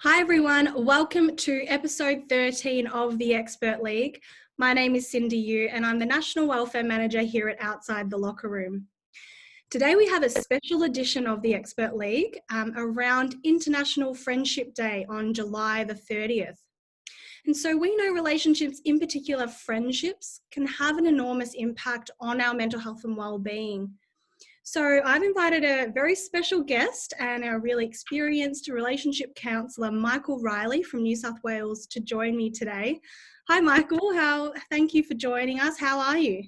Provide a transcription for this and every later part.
Hi everyone, welcome to episode 13 of the Expert League. My name is Cindy Yu and I'm the National Welfare Manager here at Outside the Locker Room. Today we have a special edition of the Expert League around International Friendship Day on July the 30th. And so we know relationships, in particular friendships, can have an enormous impact on our mental health and well-being. So I've invited a very special guest and a really experienced relationship counsellor, Michael Riley from New South Wales, to join me today. Hi, Michael. Thank you for joining us. How are you?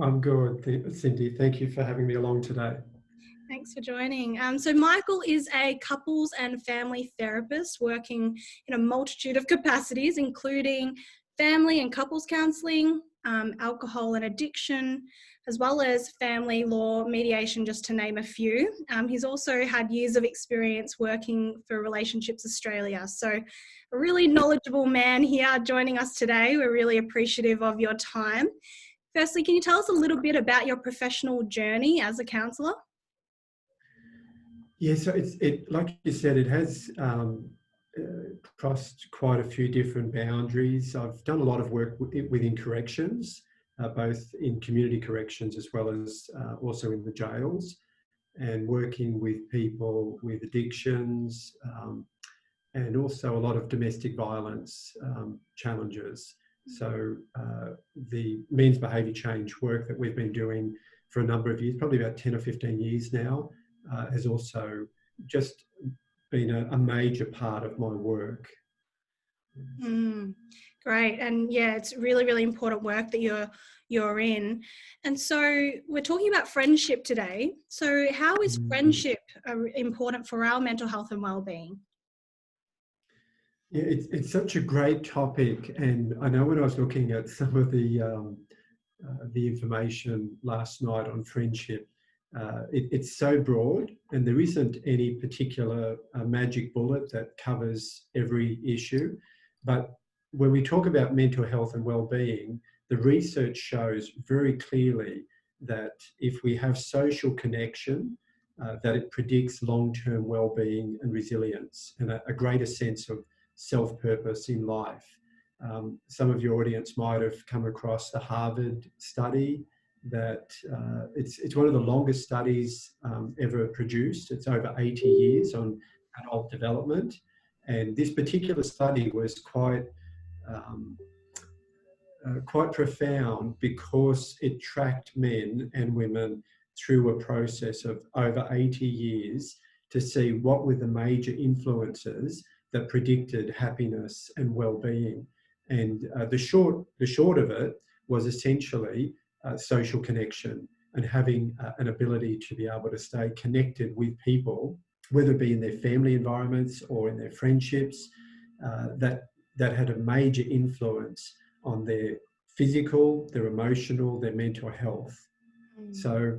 I'm good, Cindy. Thank you for having me along today. Thanks for joining. So Michael is a couples and family therapist working in a multitude of capacities, including family and couples counselling, alcohol and addiction, as well as family law, mediation, just to name a few. He's also had years of experience working for Relationships Australia. So a really knowledgeable man here joining us today. We're really appreciative of your time. Firstly, can you tell us a little bit about your professional journey as a counsellor? Yeah, so it like you said, it has crossed quite a few different boundaries. I've done a lot of work within corrections, both in community corrections as well as also in the jails, and working with people with addictions and also a lot of domestic violence challenges. So the men's behaviour change work that we've been doing for a number of years, probably about 10 or 15 years now, has also just been a major part of my work. Great. And yeah, it's really, really important work that you're in. And so we're talking about friendship today. So how is friendship important for our mental health and well-being? Yeah, it's such a great topic. And I know when I was looking at some of the information last night on friendship, it's so broad and there isn't any particular magic bullet that covers every issue. But when we talk about mental health and well-being, the research shows very clearly that if we have social connection, that it predicts long-term well-being and resilience and a greater sense of self-purpose in life. Some of your audience might have come across the Harvard study that it's one of the longest studies ever produced. It's over 80 years on adult development. And this particular study was quite profound because it tracked men and women through a process of over 80 years to see what were the major influences that predicted happiness and well-being. And the short of it was essentially social connection and having an ability to be able to stay connected with people, whether it be in their family environments or in their friendships, that had a major influence on their physical, their emotional, their mental health. So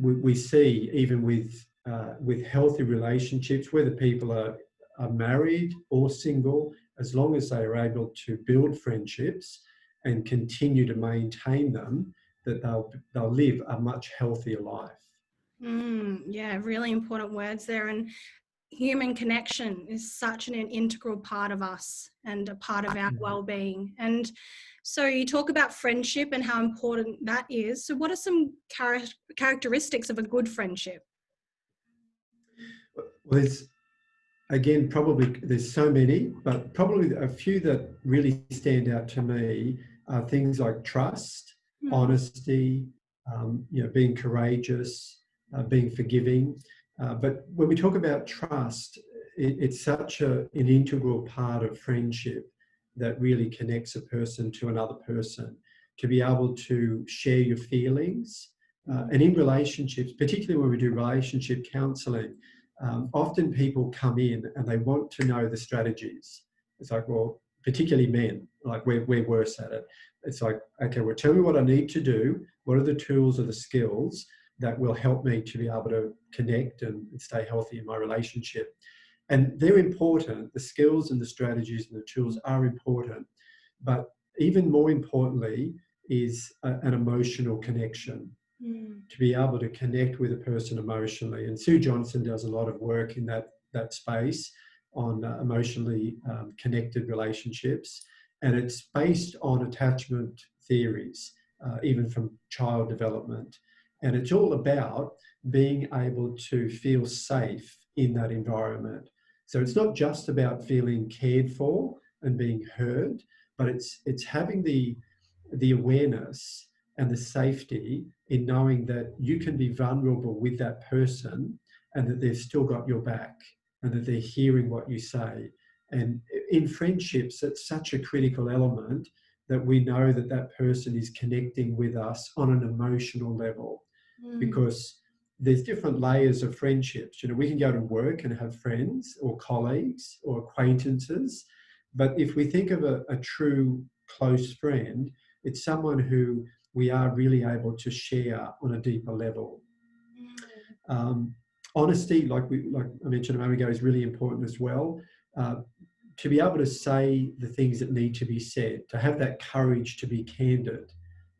we see even with healthy relationships, whether people are married or single, as long as they are able to build friendships and continue to maintain them, that they'll live a much healthier life. Yeah, really important words there. And human connection is such an integral part of us and a part of our well-being. And so you talk about friendship and how important that is. So what are some characteristics of a good friendship? Well, there's so many, but probably a few that really stand out to me are things like trust, honesty, being courageous, being forgiving. But when we talk about trust, it's such an integral part of friendship that really connects a person to another person, to be able to share your feelings. And in relationships, particularly when we do relationship counselling, often people come in and they want to know the strategies. It's like, well, particularly men, like we're worse at it. It's like, okay, well, tell me what I need to do. What are the tools or the skills that will help me to be able to connect and stay healthy in my relationship? And they're important. The skills and the strategies and the tools are important. But even more importantly is an emotional connection. To be able to connect with a person emotionally. And Sue Johnson does a lot of work in that that space on emotionally connected relationships, and it's based on attachment theories, even from child development. And it's all about being able to feel safe in that environment. So it's not just about feeling cared for and being heard, but it's having the awareness and the safety in knowing that you can be vulnerable with that person and that they've still got your back and that they're hearing what you say. And in friendships, it's such a critical element that we know that that person is connecting with us on an emotional level, because there's different layers of friendships. You know, we can go to work and have friends or colleagues or acquaintances, but if we think of a true close friend, it's someone who we are really able to share on a deeper level. Honesty, like I mentioned a moment ago, is really important as well. To be able to say the things that need to be said, to have that courage to be candid,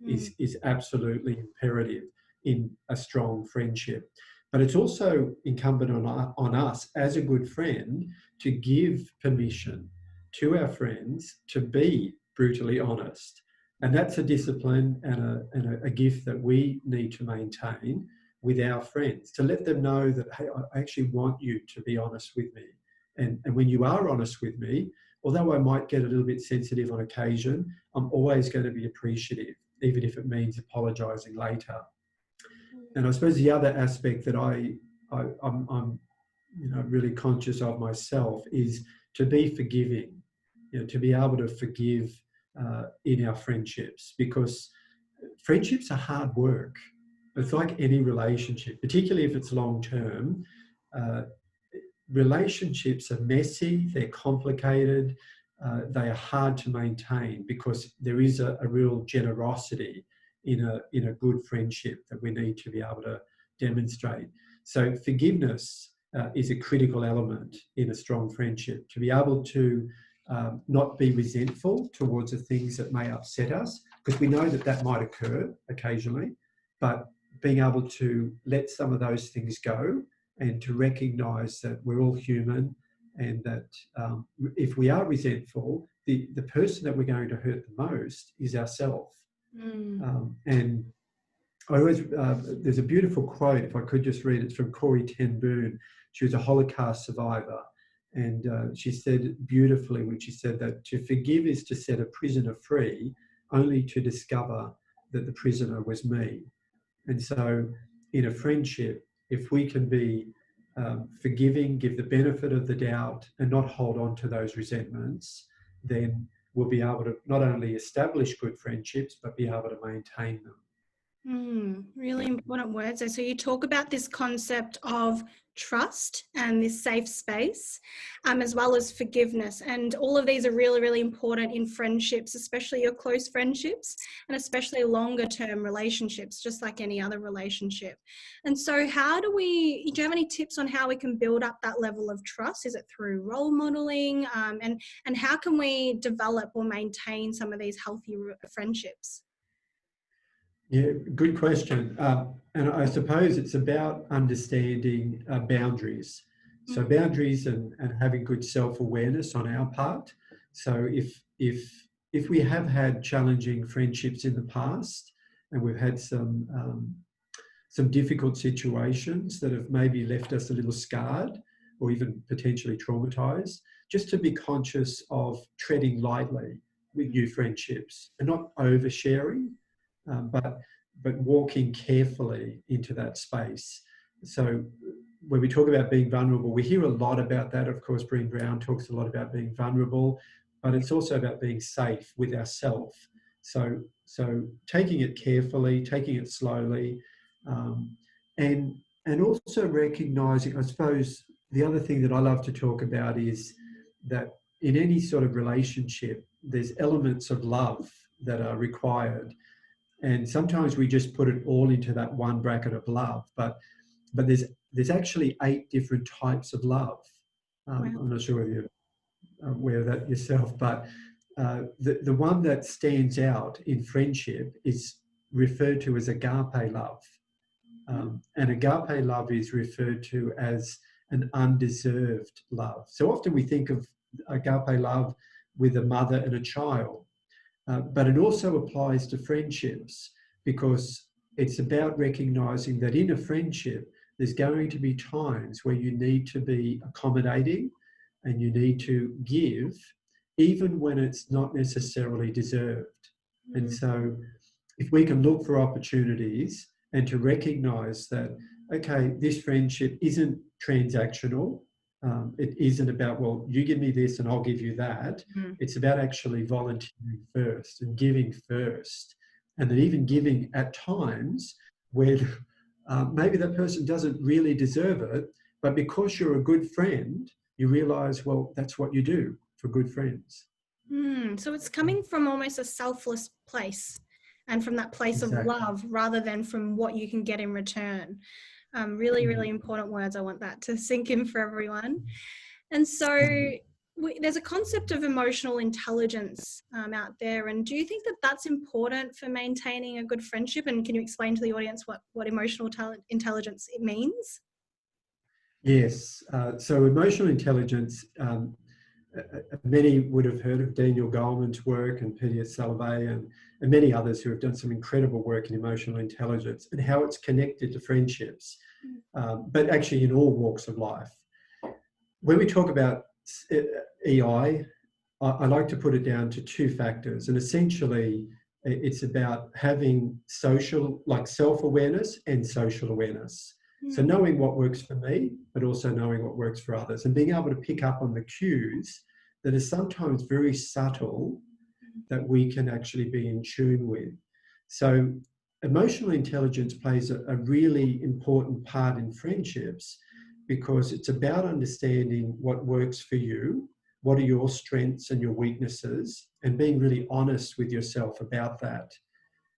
is absolutely imperative in a strong friendship. But it's also incumbent on us as a good friend to give permission to our friends to be brutally honest. And that's a discipline and a gift that we need to maintain with our friends, to let them know that, hey, I actually want you to be honest with me. And when you are honest with me, although I might get a little bit sensitive on occasion, I'm always going to be appreciative, even if it means apologising later. And I suppose the other aspect that I'm really conscious of myself is to be forgiving, to be able to forgive in our friendships, because friendships are hard work. It's like any relationship, particularly if it's long term. Relationships are messy, they're complicated, they are hard to maintain, because there is a real generosity in a good friendship that we need to be able to demonstrate. So forgiveness is a critical element in a strong friendship, to be able to not be resentful towards the things that may upset us, because we know that might occur occasionally, but being able to let some of those things go and to recognise that we're all human, and that if we are resentful, the person that we're going to hurt the most is ourselves. And I always, there's a beautiful quote, if I could just read it, it's from Corrie ten Boom. She was a Holocaust survivor, and she said beautifully when she said that to forgive is to set a prisoner free, only to discover that the prisoner was me. And so in a friendship, if we can be forgiving, give the benefit of the doubt, and not hold on to those resentments, then we'll be able to not only establish good friendships, but be able to maintain them. Really important words. So you talk about this concept of trust and this safe space, as well as forgiveness. And all of these are really, really important in friendships, especially your close friendships, and especially longer term relationships, just like any other relationship. And so do you have any tips on how we can build up that level of trust? Is it through role modeling? And how can we develop or maintain some of these healthy friendships? Yeah, good question. And I suppose it's about understanding boundaries. So boundaries and having good self-awareness on our part. So if we have had challenging friendships in the past, and we've had some difficult situations that have maybe left us a little scarred or even potentially traumatized, just to be conscious of treading lightly with new friendships and not oversharing, but walking carefully into that space. So when we talk about being vulnerable, we hear a lot about that. Of course, Brené Brown talks a lot about being vulnerable, but it's also about being safe with ourselves. So taking it carefully, taking it slowly, and also recognizing, I suppose, the other thing that I love to talk about is that in any sort of relationship, there's elements of love that are required. And sometimes we just put it all into that one bracket of love, but there's actually 8 different types of love. Wow. I'm not sure whether you're aware of that yourself, but the one that stands out in friendship is referred to as agape love. And agape love is referred to as an undeserved love. So often we think of agape love with a mother and a child, but it also applies to friendships, because it's about recognizing that in a friendship, there's going to be times where you need to be accommodating and you need to give, even when it's not necessarily deserved. And so if we can look for opportunities and to recognize that, okay, this friendship isn't transactional. It isn't about, well, you give me this and I'll give you that. It's about actually volunteering first and giving first. And then even giving at times where maybe that person doesn't really deserve it, but because you're a good friend, you realize, well, that's what you do for good friends. So it's coming from almost a selfless place, and from that place of love rather than from what you can get in return. Really, really important words. I want that to sink in for everyone. And so there's a concept of emotional intelligence out there. And do you think that that's important for maintaining a good friendship? And can you explain to the audience what emotional intelligence it means? Yes. So emotional intelligence, many would have heard of Daniel Goleman's work and Peter Salovey and many others who have done some incredible work in emotional intelligence and how it's connected to friendships, but actually in all walks of life. When we talk about EI, I like to put it down to two factors, and essentially it's about having social, like self-awareness and social awareness. So knowing what works for me, but also knowing what works for others, and being able to pick up on the cues that are sometimes very subtle that we can actually be in tune with. So emotional intelligence plays a really important part in friendships, because it's about understanding what works for you, what are your strengths and your weaknesses, and being really honest with yourself about that.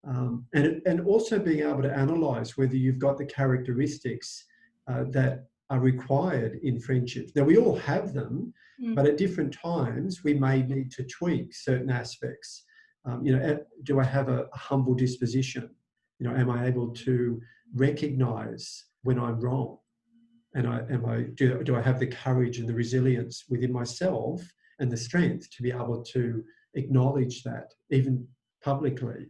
And also being able to analyse whether you've got the characteristics that are required in friendships. Now, we all have them, but at different times we may need to tweak certain aspects. Do I have a humble disposition? Am I able to recognise when I'm wrong? And do I have the courage and the resilience within myself and the strength to be able to acknowledge that, even publicly?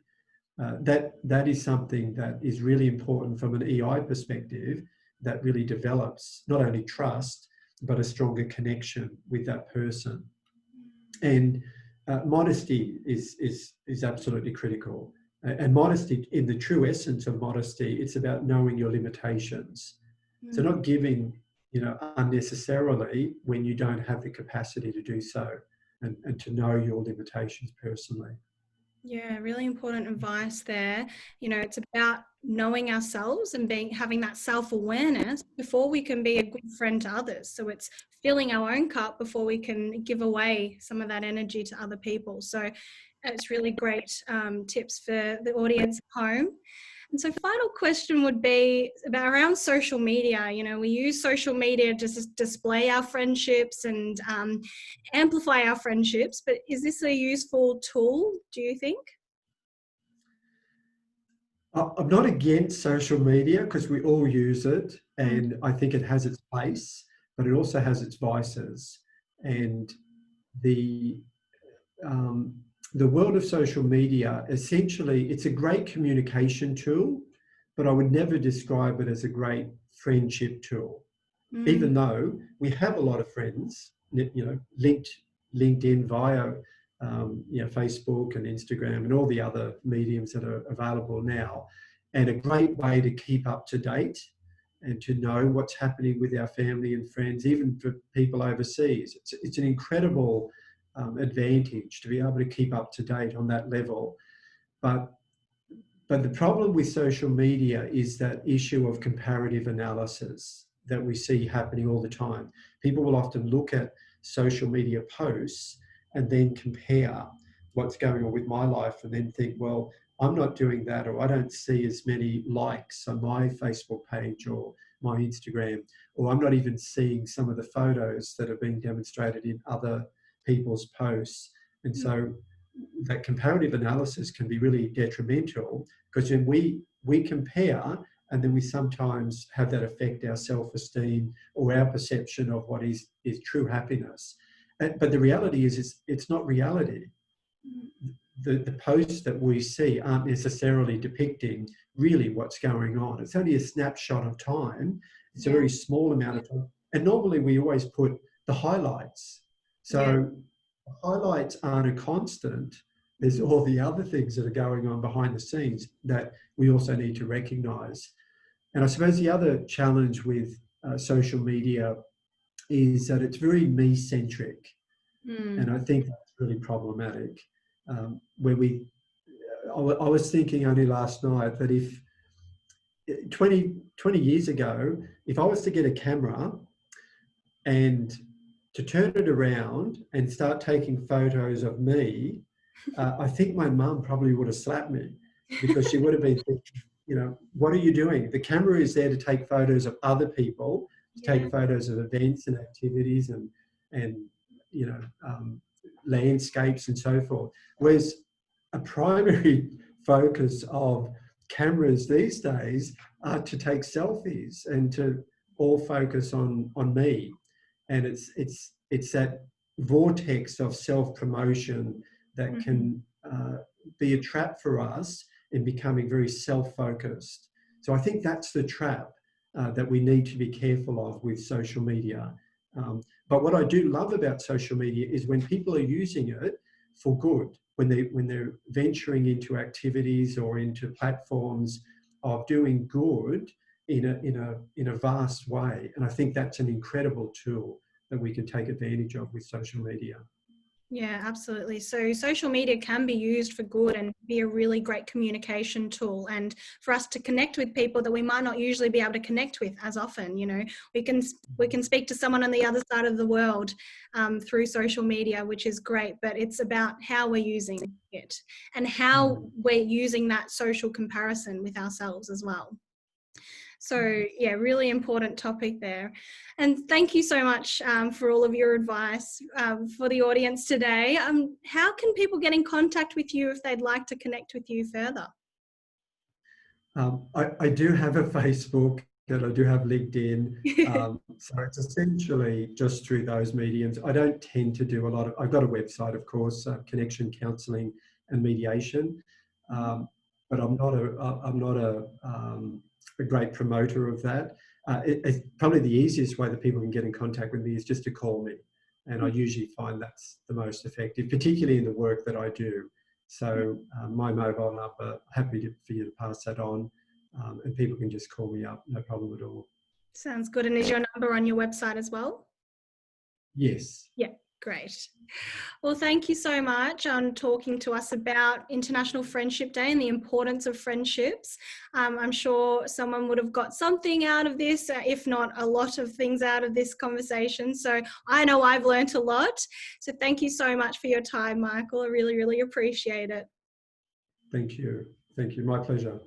That is something that is really important from an EI perspective, that really develops not only trust, but a stronger connection with that person. And modesty is absolutely critical. And modesty, in the true essence of modesty, it's about knowing your limitations. So not giving, unnecessarily when you don't have the capacity to do so, and to know your limitations personally. Yeah, really important advice there. It's about knowing ourselves and having that self-awareness before we can be a good friend to others. So it's filling our own cup before we can give away some of that energy to other people. So it's really great tips for the audience at home. And so final question would be about around social media. We use social media to display our friendships and amplify our friendships, but is this a useful tool, do you think? I'm not against social media, because we all use it, and I think it has its place, but it also has its vices. And the world of social media, essentially, it's a great communication tool, but I would never describe it as a great friendship tool. Even though we have a lot of friends, LinkedIn via Facebook and Instagram and all the other mediums that are available now, and a great way to keep up to date and to know what's happening with our family and friends, even for people overseas. It's an incredible advantage to be able to keep up to date on that level. But the problem with social media is that issue of comparative analysis that we see happening all the time. People will often look at social media posts and then compare what's going on with my life and then think, well, I'm not doing that, or I don't see as many likes on my Facebook page or my Instagram, or I'm not even seeing some of the photos that are being demonstrated in other people's posts. And so that comparative analysis can be really detrimental, because when we compare, and then we sometimes have that affect our self-esteem or our perception of what is true happiness. But the reality is it's not reality. The posts that we see aren't necessarily depicting really what's going on. It's only a snapshot of time. It's a very small amount of time. And normally we always put the highlights. So highlights aren't a constant. There's all the other things that are going on behind the scenes that we also need to recognise. And I suppose the other challenge with social media is that it's very me-centric. And I think that's really problematic. Where I was thinking only last night that if 20 years ago, if I was to get a camera and to turn it around and start taking photos of me, I think my mum probably would have slapped me, because she would have been thinking, you know, what are you doing? The camera is there to take photos of other people, to take photos of events and activities and you know, landscapes and so forth. Whereas a primary focus of cameras these days are to take selfies and to all focus on me. And it's that vortex of self-promotion that can be a trap for us in becoming very self-focused. So I think that's the trap that we need to be careful of with social media. But what I do love about social media is when people are using it for good, when they're venturing into activities or into platforms of doing good in a vast way. And I think that's an incredible tool that we can take advantage of with social media. Yeah, absolutely. So social media can be used for good and be a really great communication tool, and for us to connect with people that we might not usually be able to connect with as often. You know, we can speak to someone on the other side of the world through social media, which is great, but it's about how we're using it and how we're using that social comparison with ourselves as well. So yeah, really important topic there. And thank you so much for all of your advice for the audience today. How can people get in contact with you if they'd like to connect with you further? I do have a Facebook and I do have LinkedIn. So it's essentially just through those mediums. I don't tend to do a lot of, I've got a website, of course, Connection, Counselling and Mediation. But I'm not a great promoter of that. It's probably the easiest way that people can get in contact with me is just to call me. And I usually find that's the most effective, particularly in the work that I do. So my mobile number, happy for you to pass that on, and people can just call me up, no problem at all. Sounds good. And is your number on your website as well? Yes. Yeah, great. Well, thank you so much on talking to us about International Friendship Day and the importance of friendships. I'm sure someone would have got something out of this, if not a lot of things out of this conversation. So I know I've learnt a lot. So thank you so much for your time, Michael. I really, really appreciate it. Thank you. Thank you. My pleasure.